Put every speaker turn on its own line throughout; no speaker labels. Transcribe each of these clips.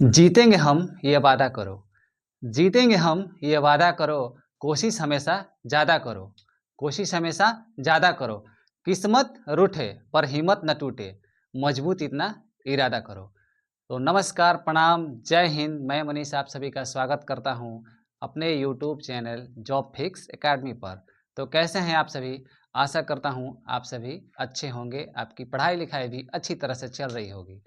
जीतेंगे हम ये वादा करो। जीतेंगे हम ये वादा करो। कोशिश हमेशा ज़्यादा करो। कोशिश हमेशा ज़्यादा करो। किस्मत रूठे पर हिम्मत न टूटे। मजबूत इतना इरादा करो। तो नमस्कार, प्रणाम, जय हिंद। मैं मनीष आप सभी का स्वागत करता हूं अपने YouTube channel job fix academy पर। तो कैसे हैं आप सभी? आशा करता हूं आप सभी अच्छे होंगे, आपकी पढ़ाई लिखाई भी अच्छी तरह से चल रही होगी।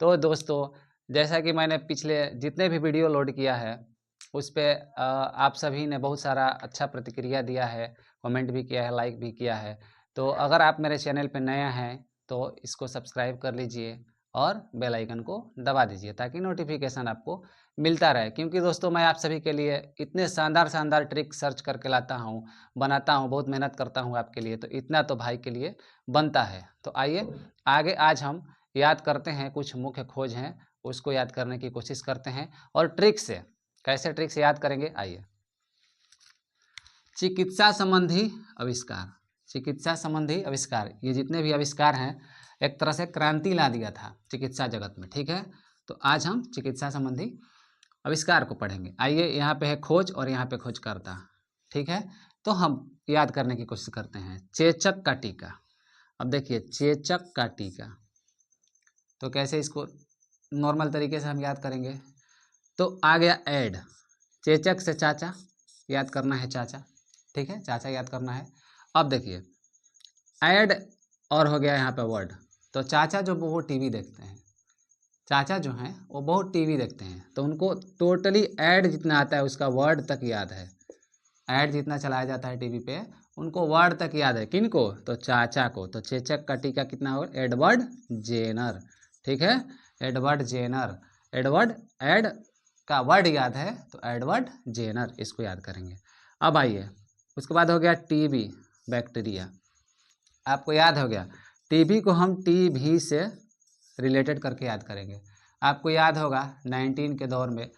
तो दोस्तों, जैसा कि मैंने पिछले जितने भी वीडियो लोड किया है उस पे आप सभी ने बहुत सारा अच्छा प्रतिक्रिया दिया है, कमेंट भी किया है, लाइक भी किया है। तो अगर आप मेरे चैनल पे नया हैं तो इसको सब्सक्राइब कर लीजिए और बेल आइकन को दबा दीजिए ताकि नोटिफिकेशन आपको मिलता रहे। क्योंकि दोस्तों, मैं आप सभी के लिए इतने शानदार शानदार ट्रिक सर्च करके लाता हूँ, बनाता हूँ, बहुत मेहनत करता हूँ आपके लिए, तो इतना तो भाई के लिए बनता है। तो आइए आगे आज हम याद करते हैं, कुछ मुख्य खोज हैं उसको याद करने की कोशिश करते हैं और ट्रिक से कैसे ट्रिक से याद करेंगे। आइए, चिकित्सा संबंधी आविष्कार। चिकित्सा संबंधी आविष्कार, ये जितने भी आविष्कार हैं एक तरह से क्रांति ला दिया था चिकित्सा जगत में। ठीक है, तो आज हम चिकित्सा संबंधी आविष्कार को पढ़ेंगे। आइए, यहाँ पे है खोज और यहाँ पे खोजकर्ता। ठीक है, तो हम याद करने की कोशिश करते हैं। चेचक का टीका। अब देखिए, चेचक का टीका, तो कैसे इसको नॉर्मल तरीके से हम याद करेंगे। तो आ गया ऐड, चेचक से चाचा, याद करना है चाचा। ठीक है, चाचा याद करना है। अब देखिए ऐड और हो गया यहाँ पे वर्ड। तो चाचा जो वो टीवी देखते हैं, चाचा जो हैं वो बहुत टीवी देखते हैं, तो उनको टोटली ऐड जितना आता है उसका वर्ड तक याद है। ऐड जितना चलाया जाता है टीवी पे उनको वर्ड तक याद है। किनको? तो चाचा को। तो चेचक का टीका कितना हो? Edward Jenner. ठीक है, एडवर्ड जेनर। एडवर्ड, एड का वर्ड याद है तो एडवर्ड जेनर, इसको याद करेंगे। अब आइए, उसके बाद हो गया टीबी, बैक्टीरिया। आपको याद हो गया, टीबी को हम टीबी से रिलेटेड करके याद करेंगे। आपको याद होगा 19 के दौर में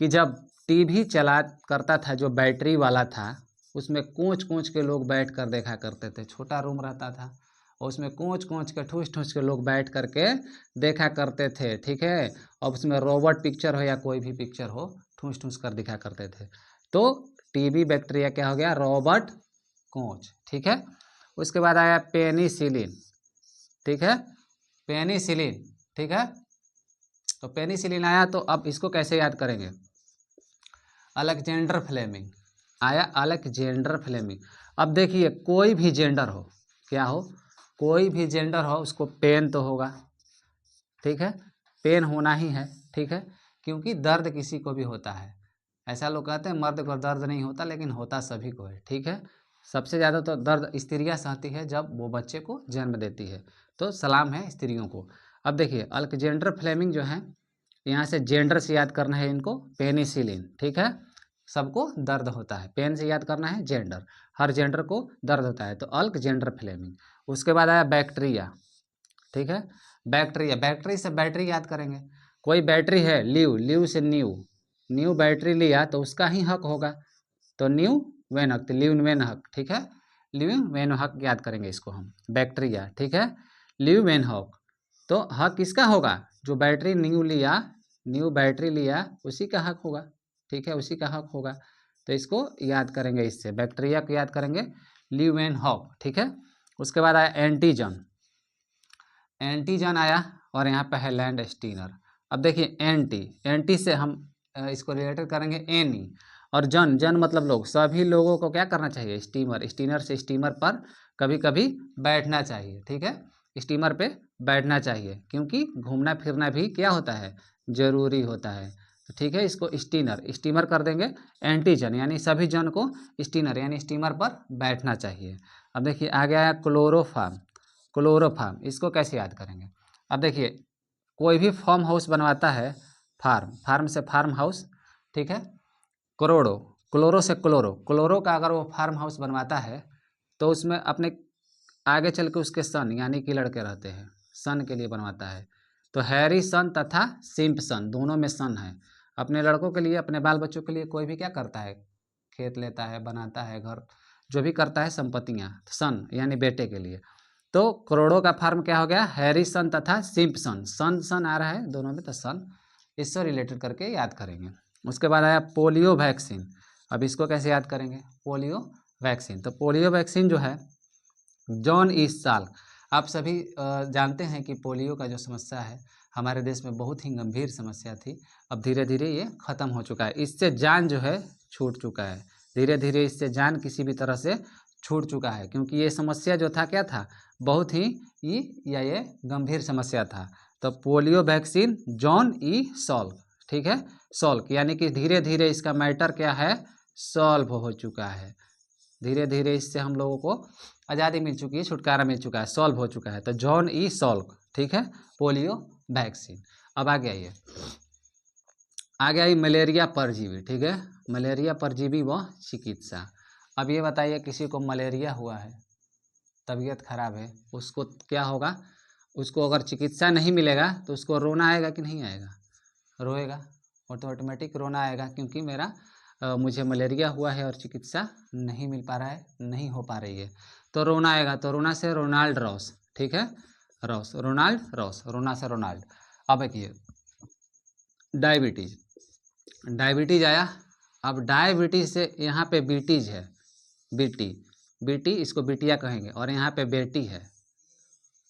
कि जब टीवी चला करता था, जो बैटरी वाला था, उसमें कोंच कोंच के लोग बैठ कर देखा करते थे। छोटा रूम रहता था और उसमें कोंच कोंच के ठूस ठूस के लोग बैठ करके देखा करते थे। ठीक है, अब उसमें रोबोट पिक्चर हो या कोई भी पिक्चर हो, ठूस ठूस कर दिखा करते थे। तो टीबी बैक्टीरिया क्या हो गया? रोबोट कोंच। ठीक है, उसके बाद आया पेनिसिलिन। ठीक है, पेनिसिलिन। ठीक है, तो पेनिसिलिन आया, तो अब इसको कैसे याद करेंगे? अलेक्जेंडर फ्लेमिंग आया, अलेक्जेंडर फ्लेमिंग। अब देखिए, कोई भी जेंडर हो, क्या हो? कोई भी जेंडर हो, उसको पेन तो होगा। ठीक है, पेन होना ही है। ठीक है, क्योंकि दर्द किसी को भी होता है। ऐसा लोग कहते हैं मर्द को दर्द नहीं होता, लेकिन होता सभी को है। ठीक है, सबसे ज़्यादा तो दर्द स्त्रियाँ सहती है जब वो बच्चे को जन्म देती है। तो सलाम है स्त्रियों को। अब देखिए, अलेक्जेंडर फ्लेमिंग जो है, यहाँ से जेंडर से याद करना है इनको, पेनिसिलिन। ठीक है, सबको दर्द होता है, पेन से याद करना है जेंडर, हर जेंडर को दर्द होता है, तो अलेक्जेंडर फ्लेमिंग। उसके बाद आया बैक्टीरिया। ठीक है, बैक्टीरिया, बैटरी से बैटरी याद करेंगे। कोई बैटरी है, ल्यू, ल्यू से न्यू, न्यू बैटरी लिया तो उसका ही हक होगा, तो न्यू वेन हक, ल्यू वेन हक। ठीक है, ल्यू वेन हक याद करेंगे इसको हम, बैक्टीरिया। ठीक है, ल्यू वेन हक, तो हक किसका होगा? जो बैटरी न्यू लिया, न्यू बैटरी लिया, उसी का हक होगा। ठीक है, उसी का हक होगा, तो इसको याद करेंगे, इससे बैक्टीरिया को याद करेंगे, ल्यू वेन हक। ठीक है, उसके बाद आया एंटीजन। एंटीजन आया और यहाँ पे है लैंड स्टीनर। अब देखिए, एंटी, एंटी से हम इसको रिलेटेड करेंगे एनी, और जन, जन मतलब लोग, सभी लोगों को क्या करना चाहिए? स्टीमर, स्टीनर से स्टीमर पर कभी कभी बैठना चाहिए। ठीक है, स्टीमर पे बैठना चाहिए, क्योंकि घूमना फिरना भी क्या होता है? जरूरी होता है। तो ठीक है, इसको स्टीनर, स्टीमर कर देंगे। एंटीजन यानी सभी जन को स्टीनर यानी स्टीमर पर बैठना चाहिए। अब देखिए, आ गया है क्लोरोफार्म। क्लोरोफार्म, इसको कैसे याद करेंगे? अब देखिए, कोई भी फार्म हाउस बनवाता है, फार्म, फार्म से फार्म हाउस। ठीक है, करोड़ों, क्लोरो से क्लोरो, क्लोरो का अगर वो फार्म हाउस बनवाता है तो उसमें अपने आगे चल के उसके सन यानी कि लड़के रहते हैं, सन के लिए बनवाता है। तो हैरी सन तथा सिम्प सन, दोनों में सन है। अपने लड़कों के लिए, अपने बाल बच्चों के लिए कोई भी क्या करता है? खेत लेता है, बनाता है घर, जो भी करता है संपत्तियां, सन यानी बेटे के लिए। तो करोड़ों का फार्म क्या हो गया? हैरिसन तथा सिम्पसन, सन सन आ रहा है दोनों में, तो सन इससे रिलेटेड करके याद करेंगे। उसके बाद आया पोलियो वैक्सीन। अब इसको कैसे याद करेंगे? पोलियो वैक्सीन, तो पोलियो वैक्सीन जो है जॉन ई साल्क। आप सभी जानते हैं कि पोलियो का जो समस्या है हमारे देश में बहुत ही गंभीर समस्या थी। अब धीरे धीरे ये ख़त्म हो चुका है, इससे जान जो है छूट चुका है, धीरे धीरे इससे जान किसी भी तरह से छूट चुका है, क्योंकि ये समस्या जो था क्या था, बहुत ही ये गंभीर समस्या था। तो polio vaccine John E Salk, ठीक है, सॉल्क, यानी कि धीरे धीरे इसका मैटर क्या है, सॉल्व हो चुका है, धीरे धीरे इससे हम लोगों को आज़ादी मिल चुकी है, छुटकारा मिल चुका है, सॉल्व हो चुका है। तो जॉन ई सॉल्क, ठीक है, पोलियो वैक्सीन। अब आगे आइए, आगे आई मलेरिया परजीवी, ठीक है, मलेरिया परजीवी व चिकित्सा। अब ये बताइए किसी को मलेरिया हुआ है, तबीयत खराब है, उसको क्या होगा, उसको अगर चिकित्सा नहीं मिलेगा तो उसको रोना आएगा कि नहीं आएगा? रोएगा, और तो ऑटोमेटिक रोना आएगा, क्योंकि मुझे मलेरिया हुआ है और चिकित्सा नहीं मिल पा रहा है, नहीं हो पा रही है, तो रोना आएगा। तो रोना से रोनाल्ड रॉस, ठीक है, रॉस, रोनाल्ड रॉस, रोना से रोनाल्ड। अब देखिए डायबिटीज, डायबिटीज आया। अब डायबिटीज से यहाँ पे बीटीज है, बीटी, बीटी इसको बिटिया कहेंगे, और यहाँ पे बेटी है,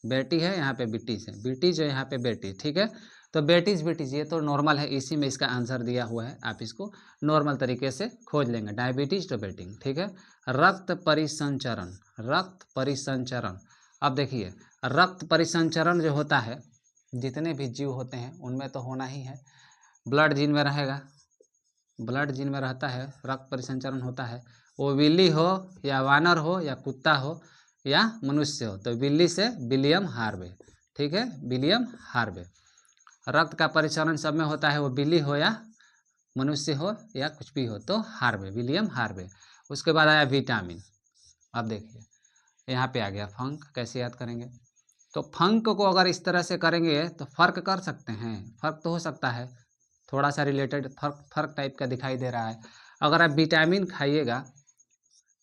बेटी है, यहाँ पे बिटीज है, बिटीज है, यहाँ पे बेटी, ठीक है। तो बेटीज बेटीज ये तो नॉर्मल है, इसी में इसका आंसर दिया हुआ है, आप इसको नॉर्मल तरीके से खोज लेंगे, डायबिटीज तो बेटिंग, ठीक है। रक्त परिसंचरण, रक्त परिसंचरण। अब देखिए रक्त परिसंचरण जो होता है, जितने भी जीव होते हैं उनमें तो होना ही है, ब्लड जीन में रहेगा, ब्लड जीन में रहता है, रक्त परिसंचरण होता है, वो बिल्ली हो या वानर हो या कुत्ता हो या मनुष्य हो। तो बिल्ली से विलियम हार्वे, ठीक है, विलियम हार्वे। रक्त का परिसरण सब में होता है, वो बिल्ली हो या मनुष्य हो या कुछ भी हो, तो हार्वे, विलियम हार्वे। उसके बाद आया विटामिन। अब देखिए यहाँ पे आ गया फंक, कैसे याद करेंगे? तो फंक को अगर इस तरह से करेंगे तो फर्क कर सकते हैं, फर्क तो हो सकता है, थोड़ा सा रिलेटेड फर्क फर्क टाइप का दिखाई दे रहा है। अगर आप विटामिन खाइएगा,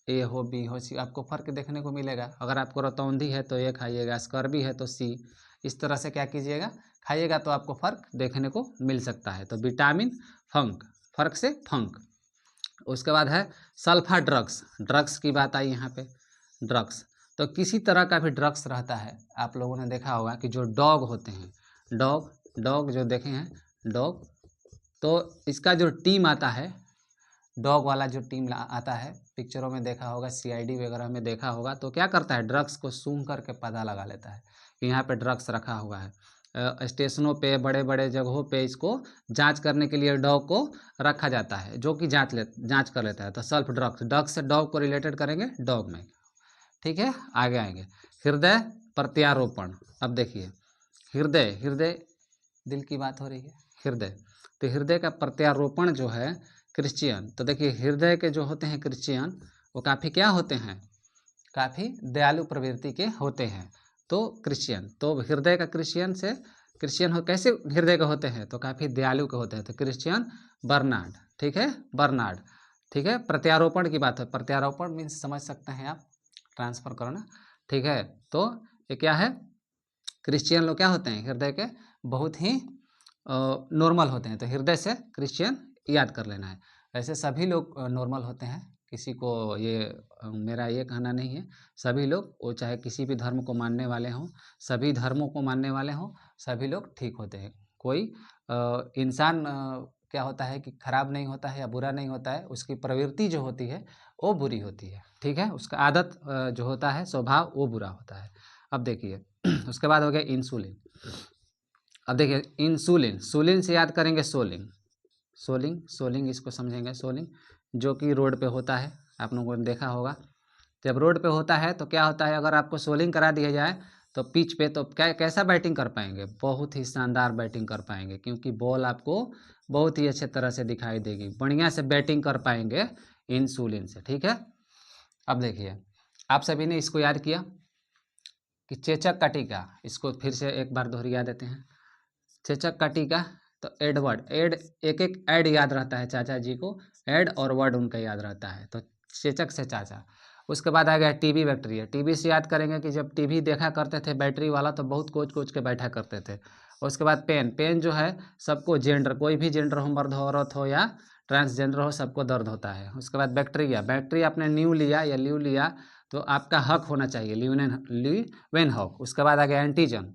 ए हो बी हो सी, आपको फ़र्क देखने को मिलेगा। अगर आपको रतौंधी है तो ए खाइएगा, स्कर्बी है तो सी, इस तरह से क्या कीजिएगा, खाइएगा, तो आपको फ़र्क देखने को मिल सकता है। तो विटामिन फंक, फर्क से फंक। उसके बाद है सल्फा ड्रग्स, ड्रग्स की बात आई यहाँ पे, ड्रग्स। तो किसी तरह का भी ड्रग्स रहता है, आप लोगों ने देखा होगा कि जो डॉग होते हैं, डॉग, डॉग जो देखे हैं डॉग, तो इसका जो टीम आता है, डॉग वाला जो टीम आता है, पिक्चरों में देखा होगा, सीआईडी वगैरह में देखा होगा, तो क्या करता है, ड्रग्स को सूंघ करके पता लगा लेता है कि यहाँ पे ड्रग्स रखा हुआ है। स्टेशनों पे, बड़े बड़े जगहों पे इसको जांच करने के लिए डॉग को रखा जाता है, जो कि जांच कर लेता है। तो सेल्फ ड्रग्स, ड्रग्स से डॉग को रिलेटेड करेंगे, डॉग में, ठीक है। आगे आएंगे हृदय प्रत्यारोपण। अब देखिए हृदय, हृदय दिल की बात हो रही है, हृदय, तो हृदय का प्रत्यारोपण जो है क्रिश्चियन, तो देखिए हृदय के जो होते हैं क्रिश्चियन, वो काफ़ी क्या होते हैं, काफ़ी दयालु प्रवृत्ति के होते हैं। तो क्रिश्चियन, तो हृदय का क्रिश्चियन से, क्रिश्चियन हो कैसे हृदय के होते हैं, तो काफ़ी दयालु के होते हैं, तो क्रिश्चियन बर्नार्ड, ठीक है, बर्नार्ड, ठीक है। प्रत्यारोपण की बात है, प्रत्यारोपण मीन्स समझ सकते हैं आप, ट्रांसफर करना, ठीक है। तो ये क्या है, क्रिश्चियन लोग क्या होते हैं, हृदय के बहुत ही नॉर्मल होते हैं, तो हृदय से क्रिश्चियन याद कर लेना है। वैसे सभी लोग नॉर्मल होते हैं, किसी को ये मेरा ये कहना नहीं है, सभी लोग, वो चाहे किसी भी धर्म को मानने वाले हों, सभी धर्मों को मानने वाले हों, सभी लोग ठीक होते हैं। कोई इंसान क्या होता है कि खराब नहीं होता है या बुरा नहीं होता है, उसकी प्रवृत्ति जो होती है वो बुरी होती है, ठीक है, उसका आदत जो होता है, स्वभाव, वो बुरा होता है। अब देखिए उसके बाद हो गया इंसुलिन। अब देखिए इंसुलिन, सूलिन से याद करेंगे सोलिंग, सोलिंग, सोलिंग इसको समझेंगे, सोलिंग जो कि रोड पे होता है, आप लोगों ने देखा होगा। जब रोड पे होता है तो क्या होता है, अगर आपको सोलिंग करा दिया जाए तो पिच पे, तो क्या कैसा बैटिंग कर पाएंगे, बहुत ही शानदार बैटिंग कर पाएंगे, क्योंकि बॉल आपको बहुत ही अच्छे तरह से दिखाई देगी, बढ़िया से बैटिंग कर पाएंगे इंसुलिन से, ठीक है। अब देखिए आप सभी ने इसको याद किया कि चेचक का टीका, इसको फिर से एक बार दोहरा देते हैं, चेचक का टीका। तो एडवर्ड, एड, एक एक ऐड याद रहता है चाचा जी को, ऐड और वर्ड उनका याद रहता है, तो चेचक से चाचा। उसके बाद आ गया टीबी बैक्टीरिया, टीबी से याद करेंगे कि जब टीवी देखा करते थे बैटरी वाला, तो बहुत कोच कोच के बैठा करते थे, उसके बाद पेन, पेन जो है सबको जेंडर, कोई भी जेंडर हो, मर्द हो, औरत हो या ट्रांसजेंडर हो, सबको दर्द होता है। उसके बाद बैक्टीरिया, बैक्टीरिया आपने न्यू लिया या ल्यू लिया तो आपका हक होना चाहिए, ल्यूवेन हक। उसके बाद आ गया एंटीजन,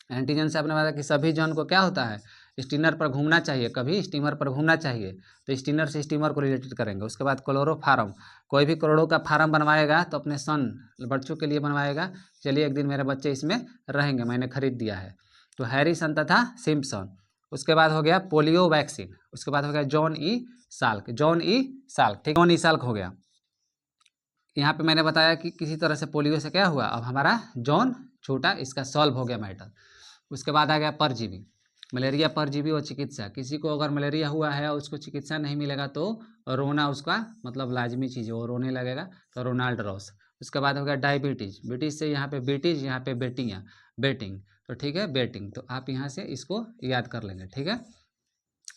एंटीजन से आपने बताया कि सभी जन को क्या होता है, स्टीनर पर घूमना चाहिए, कभी स्टीमर पर घूमना चाहिए, तो स्टीनर से स्टीमर को रिलेटेड करेंगे। उसके बाद क्लोरोफार्म, कोई भी करोड़ों का फार्म बनवाएगा तो अपने सन बच्चों के लिए बनवाएगा, चलिए एक दिन मेरे बच्चे इसमें रहेंगे, मैंने खरीद दिया है, तो हैरिसन तथा सिम्पसन। उसके बाद हो गया पोलियो वैक्सीन, उसके बाद हो गया John E Salk, John E Salk, ठीक, जॉन ई साल्क हो गया। यहाँ पे मैंने बताया कि किसी तरह से पोलियो से क्या हुआ, अब हमारा जॉन छोटा, इसका सॉल्व हो गया मैटर। उसके बाद आ गया परजीवी, मलेरिया परजीवी और चिकित्सा, किसी को अगर मलेरिया हुआ है और उसको चिकित्सा नहीं मिलेगा तो रोना उसका मतलब लाजमी चीज़ है, वो रोने लगेगा, तो रोनाल्ड रॉस। उसके बाद हो गया डायबिटीज, बिटीज से यहाँ पे बेटीज, यहाँ पे बेटियाँ, बेटिंग, तो ठीक है बेटिंग, तो आप यहाँ से इसको याद कर लेंगे, ठीक है।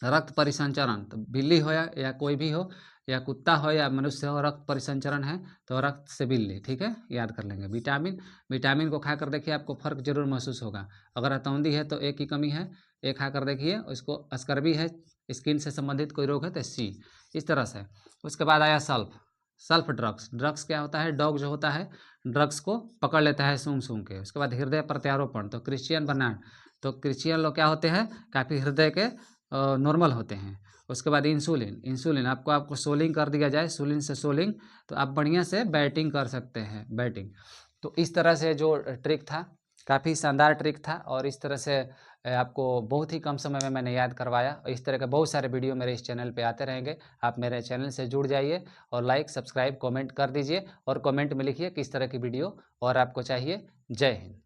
रक्त परिसंचरण, तो बिल्ली हो या कोई भी हो, या कुत्ता हो या मनुष्य हो, रक्त परिसंचरण है तो रक्त से बिल्ली, ठीक है, याद कर लेंगे। विटामिन, विटामिन को खाकर देखिए आपको फ़र्क जरूर महसूस होगा, अगर रतौंधी है तो ए की कमी है, ए खाकर देखिए, उसको स्कर्वी है, स्किन से संबंधित कोई रोग है तो सी, इस तरह से। उसके बाद आया सल्फ, सल्फ ड्रग्स, ड्रग्स क्या होता है, डॉग जो होता है ड्रग्स को पकड़ लेता है सूंघ सूंघ के। उसके बाद हृदय प्रत्यारोपण, तो क्रिश्चियन बर्नार्ड, तो क्रिश्चियन लोग क्या होते हैं, काफ़ी हृदय के नॉर्मल होते हैं। उसके बाद इंसुलिन, इंसुलिन आपको सोलिंग कर दिया जाए, सोलिन से सोलिंग, तो आप बढ़िया से बैटिंग कर सकते हैं, बैटिंग। तो इस तरह से जो ट्रिक था, काफ़ी शानदार ट्रिक था, और इस तरह से आपको बहुत ही कम समय में मैंने याद करवाया। इस तरह के बहुत सारे वीडियो मेरे इस चैनल पे आते रहेंगे, आप मेरे चैनल से जुड़ जाइए और लाइक सब्सक्राइब कमेंट कर दीजिए, और कमेंट में लिखिए किस तरह की वीडियो और आपको चाहिए। जय हिंद।